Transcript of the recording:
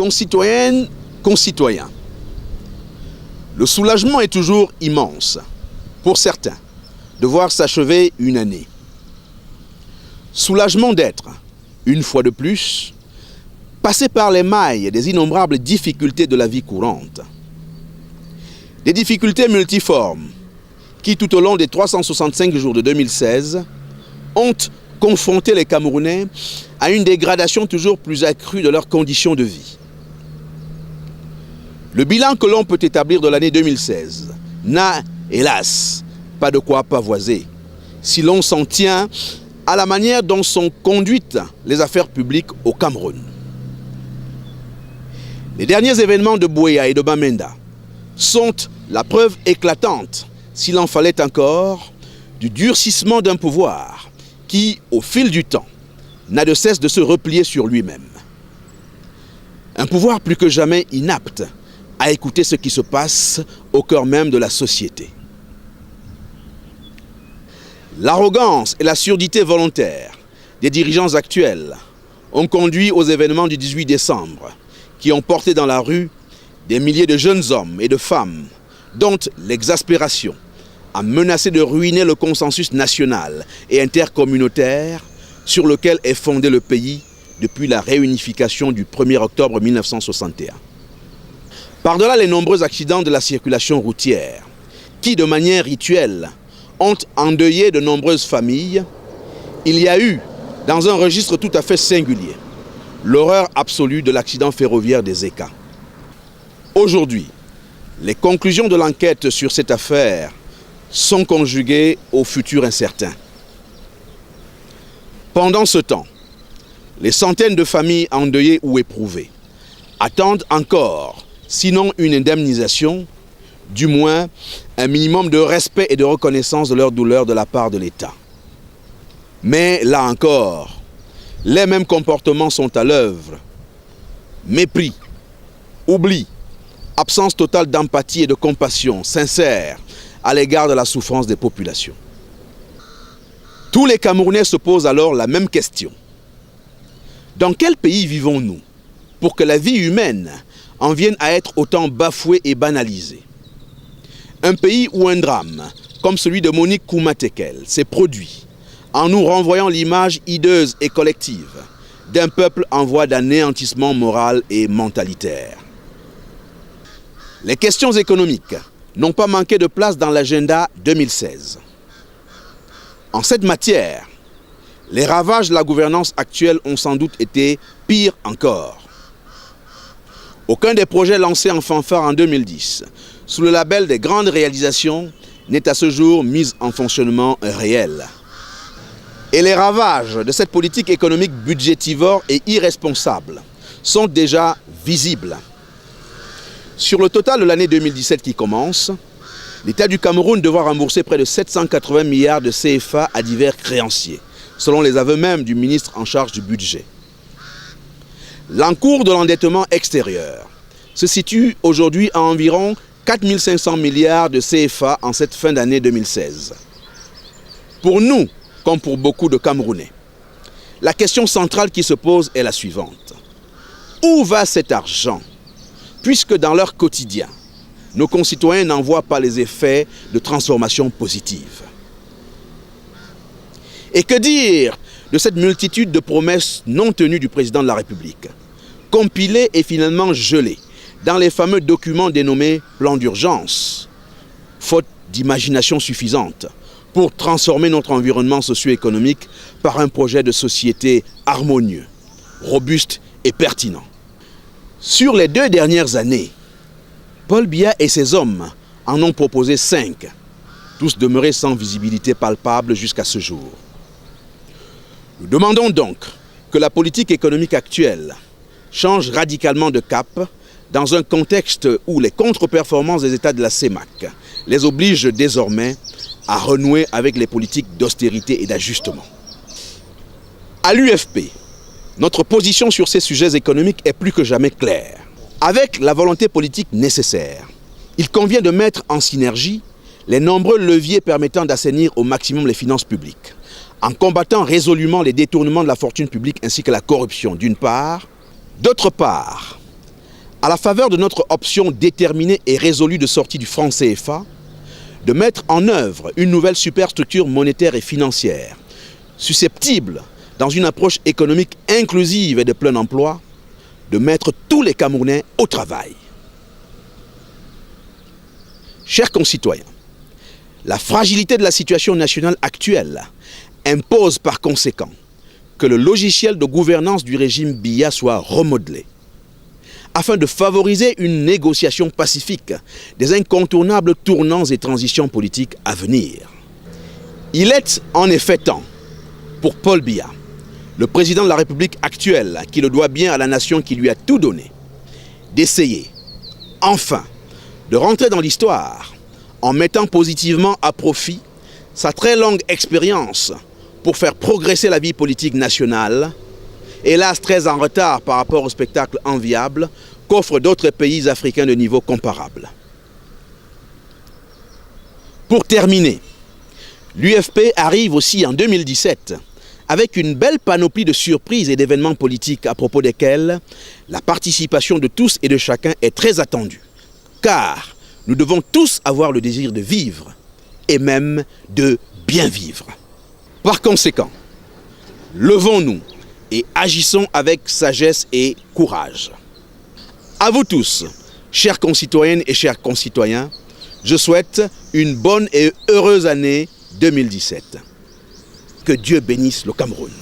Concitoyennes, concitoyens, le soulagement est toujours immense, pour certains, de voir s'achever une année. Soulagement d'être, une fois de plus, passé par les mailles des innombrables difficultés de la vie courante. Des difficultés multiformes qui, tout au long des 365 jours de 2016, ont confronté les Camerounais à une dégradation toujours plus accrue de leurs conditions de vie. Le bilan que l'on peut établir de l'année 2016 n'a, hélas, pas de quoi pavoiser, si l'on s'en tient à la manière dont sont conduites les affaires publiques au Cameroun. Les derniers événements de Buea et de Bamenda sont la preuve éclatante, s'il en fallait encore, du durcissement d'un pouvoir qui, au fil du temps, n'a de cesse de se replier sur lui-même. Un pouvoir plus que jamais inapte à écouter ce qui se passe au cœur même de la société. L'arrogance et la surdité volontaire des dirigeants actuels ont conduit aux événements du 18 décembre qui ont porté dans la rue des milliers de jeunes hommes et de femmes dont l'exaspération a menacé de ruiner le consensus national et intercommunautaire sur lequel est fondé le pays depuis la réunification du 1er octobre 1961. Par-delà les nombreux accidents de la circulation routière, qui de manière rituelle ont endeuillé de nombreuses familles, il y a eu, dans un registre tout à fait singulier, l'horreur absolue de l'accident ferroviaire des Eka. Aujourd'hui, les conclusions de l'enquête sur cette affaire sont conjuguées au futur incertain. Pendant ce temps, les centaines de familles endeuillées ou éprouvées attendent encore, sinon une indemnisation, du moins un minimum de respect et de reconnaissance de leur douleur de la part de l'État. Mais là encore, les mêmes comportements sont à l'œuvre. Mépris, oubli, absence totale d'empathie et de compassion sincère à l'égard de la souffrance des populations. Tous les Camerounais se posent alors la même question. Dans quel pays vivons-nous pour que la vie humaine en vienne à être autant bafouée et banalisée? Un pays où un drame, comme celui de Monique Kouma-Tekel, s'est produit en nous renvoyant l'image hideuse et collective d'un peuple en voie d'anéantissement moral et mentalitaire. Les questions économiques n'ont pas manqué de place dans l'agenda 2016. En cette matière, les ravages de la gouvernance actuelle ont sans doute été pires encore. Aucun des projets lancés en fanfare en 2010, sous le label des grandes réalisations, n'est à ce jour mis en fonctionnement réel. Et les ravages de cette politique économique budgétivore et irresponsable sont déjà visibles. Sur le total de l'année 2017 qui commence, l'État du Cameroun devra rembourser près de 780 milliards de CFA à divers créanciers, selon les aveux même du ministre en charge du budget. L'encours de l'endettement extérieur se situe aujourd'hui à environ 4 500 milliards de CFA en cette fin d'année 2016. Pour nous, comme pour beaucoup de Camerounais, la question centrale qui se pose est la suivante. Où va cet argent, puisque dans leur quotidien, nos concitoyens n'en voient pas les effets de transformation positive? Et que dire de cette multitude de promesses non tenues du président de la République, compilées et finalement gelées dans les fameux documents dénommés plans d'urgence, faute d'imagination suffisante pour transformer notre environnement socio-économique par un projet de société harmonieux, robuste et pertinent. Sur les 2 dernières années, Paul Biya et ses hommes en ont proposé 5, tous demeurés sans visibilité palpable jusqu'à ce jour. Nous demandons donc que la politique économique actuelle change radicalement de cap dans un contexte où les contre-performances des États de la CEMAC les obligent désormais à renouer avec les politiques d'austérité et d'ajustement. À l'UFP, notre position sur ces sujets économiques est plus que jamais claire. Avec la volonté politique nécessaire, il convient de mettre en synergie les nombreux leviers permettant d'assainir au maximum les finances publiques, en combattant résolument les détournements de la fortune publique ainsi que la corruption d'une part, d'autre part, à la faveur de notre option déterminée et résolue de sortie du franc CFA, de mettre en œuvre une nouvelle superstructure monétaire et financière, susceptible, dans une approche économique inclusive et de plein emploi, de mettre tous les Camerounais au travail. Chers concitoyens, la fragilité de la situation nationale actuelle impose par conséquent que le logiciel de gouvernance du régime Biya soit remodelé, afin de favoriser une négociation pacifique des incontournables tournants et transitions politiques à venir. Il est en effet temps pour Paul Biya, le président de la République actuelle, qui le doit bien à la nation qui lui a tout donné, d'essayer, enfin, de rentrer dans l'histoire en mettant positivement à profit sa très longue expérience pour faire progresser la vie politique nationale, hélas très en retard par rapport au spectacle enviable qu'offrent d'autres pays africains de niveau comparable. Pour terminer, l'UFP arrive aussi en 2017 avec une belle panoplie de surprises et d'événements politiques à propos desquels la participation de tous et de chacun est très attendue. Car nous devons tous avoir le désir de vivre et même de bien vivre. Par conséquent, levons-nous et agissons avec sagesse et courage. À vous tous, chères concitoyennes et chers concitoyens, je souhaite une bonne et heureuse année 2017. Que Dieu bénisse le Cameroun.